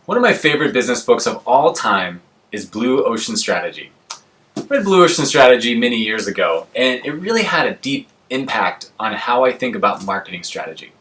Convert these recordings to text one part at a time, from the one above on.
One of my favorite business books of all time is Blue Ocean Strategy. I read Blue Ocean Strategy many years ago, and it really had a deep impact on how I think about marketing strategy.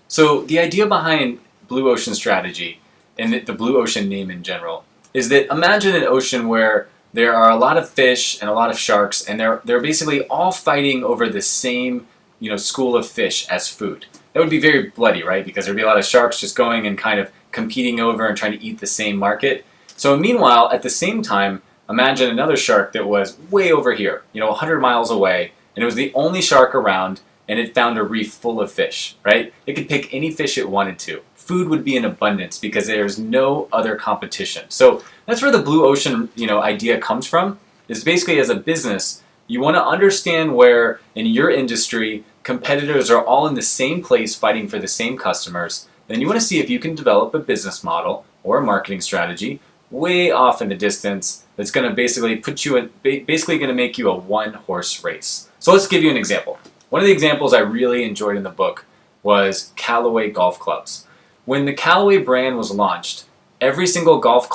So the idea behind Blue Ocean Strategy, and the Blue Ocean name in general, is that imagine an ocean where there are a lot of fish and a lot of sharks, and they're basically all fighting over the same school of fish as food. That would be very bloody, right? Because there'd be a lot of sharks just going and kind of competing over and trying to eat the same market. So meanwhile, at the same time, imagine another shark that was way over here, 100 miles away, and it was the only shark around, and it found a reef full of fish, right? It could pick any fish it wanted to. Food would be in abundance because there's no other competition. So that's where the blue ocean, idea comes from. Is basically as a business, you want to understand where in your industry competitors are all in the same place fighting for the same customers. Then you want to see if you can develop a business model or a marketing strategy way off in the distance that's going to basically going to make you a one-horse race. So let's give you an example. One of the examples I really enjoyed in the book was Callaway golf clubs. When the Callaway brand was launched, every single golf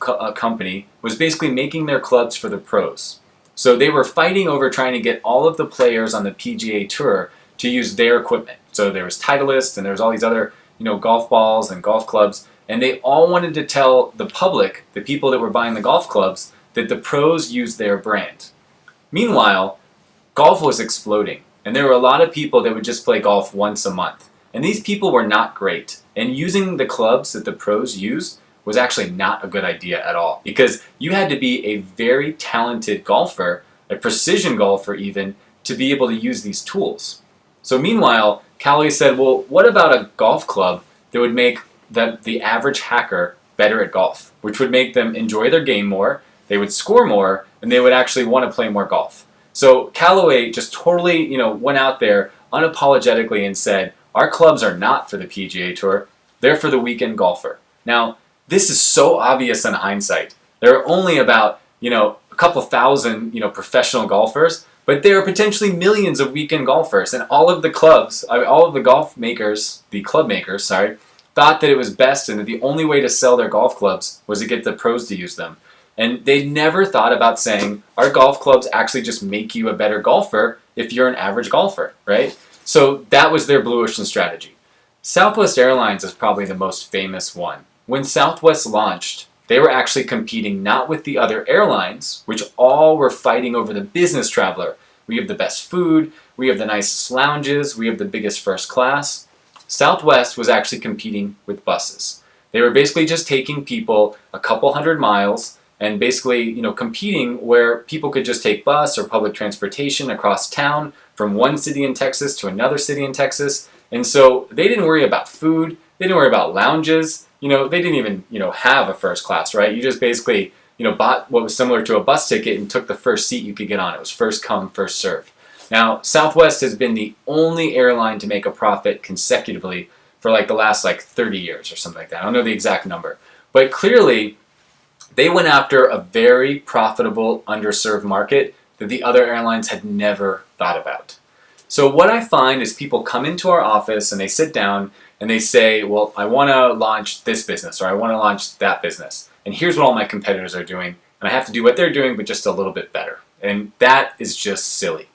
company was basically making their clubs for the pros. So they were fighting over trying to get all of the players on the PGA Tour to use their equipment. So there was Titleist and there was all these other, golf balls and golf clubs, and they all wanted to tell the public, the people that were buying the golf clubs, that the pros used their brand. Meanwhile, golf was exploding, and there were a lot of people that would just play golf once a month. And these people were not great. And using the clubs that the pros used was actually not a good idea at all, because you had to be a very talented golfer, a precision golfer even, to be able to use these tools. So meanwhile, Callaway said, well, what about a golf club that would make the average hacker better at golf, which would make them enjoy their game more, they would score more, and they would actually want to play more golf. So Callaway just totally, went out there unapologetically and said, our clubs are not for the PGA Tour, they're for the weekend golfer. Now, this is so obvious in hindsight. There are only about, a couple thousand, professional golfers, but there are potentially millions of weekend golfers, and all of the club makers, thought that it was best and that the only way to sell their golf clubs was to get the pros to use them. And they never thought about saying, our golf clubs actually just make you a better golfer if you're an average golfer, right? So that was their Blue Ocean strategy. Southwest Airlines is probably the most famous one. When Southwest launched, they were actually competing not with the other airlines, which all were fighting over the business traveler. We have the best food, we have the nicest lounges, we have the biggest first class. Southwest was actually competing with buses. They were basically just taking people a couple hundred miles and basically, competing where people could just take bus or public transportation across town from one city in Texas to another city in Texas. And so they didn't worry about food, they didn't worry about lounges, they didn't even, have a first class, right? You just basically, bought what was similar to a bus ticket and took the first seat you could get on. It was first come, first serve. Now, Southwest has been the only airline to make a profit consecutively for the last 30 years or something like that. I don't know the exact number. But clearly, they went after a very profitable, underserved market that the other airlines had never thought about. So what I find is people come into our office and they sit down and they say, well, I want to launch this business or I want to launch that business. And here's what all my competitors are doing. And I have to do what they're doing, but just a little bit better. And that is just silly.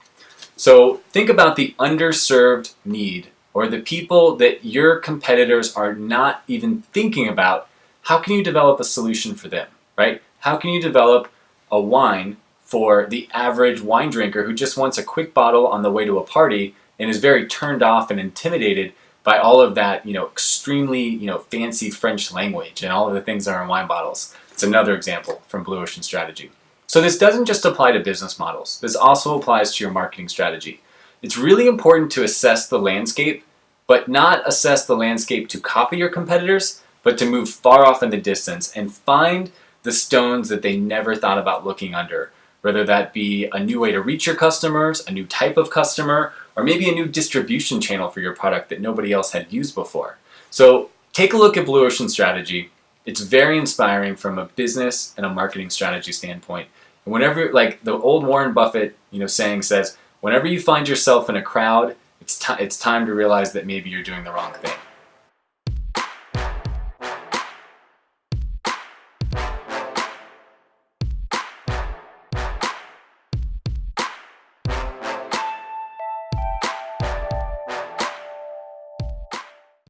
So think about the underserved need or the people that your competitors are not even thinking about. How can you develop a solution for them, right? How can you develop a wine for the average wine drinker who just wants a quick bottle on the way to a party and is very turned off and intimidated by all of that, extremely, fancy French language and all of the things that are in wine bottles? It's another example from Blue Ocean Strategy. So this doesn't just apply to business models. This also applies to your marketing strategy. It's really important to assess the landscape, but not assess the landscape to copy your competitors, but to move far off in the distance and find the stones that they never thought about looking under, whether that be a new way to reach your customers, a new type of customer, or maybe a new distribution channel for your product that nobody else had used before. So take a look at Blue Ocean Strategy. It's very inspiring from a business and a marketing strategy standpoint. And whenever, the old Warren Buffett, saying says, whenever you find yourself in a crowd, it's time to realize that maybe you're doing the wrong thing.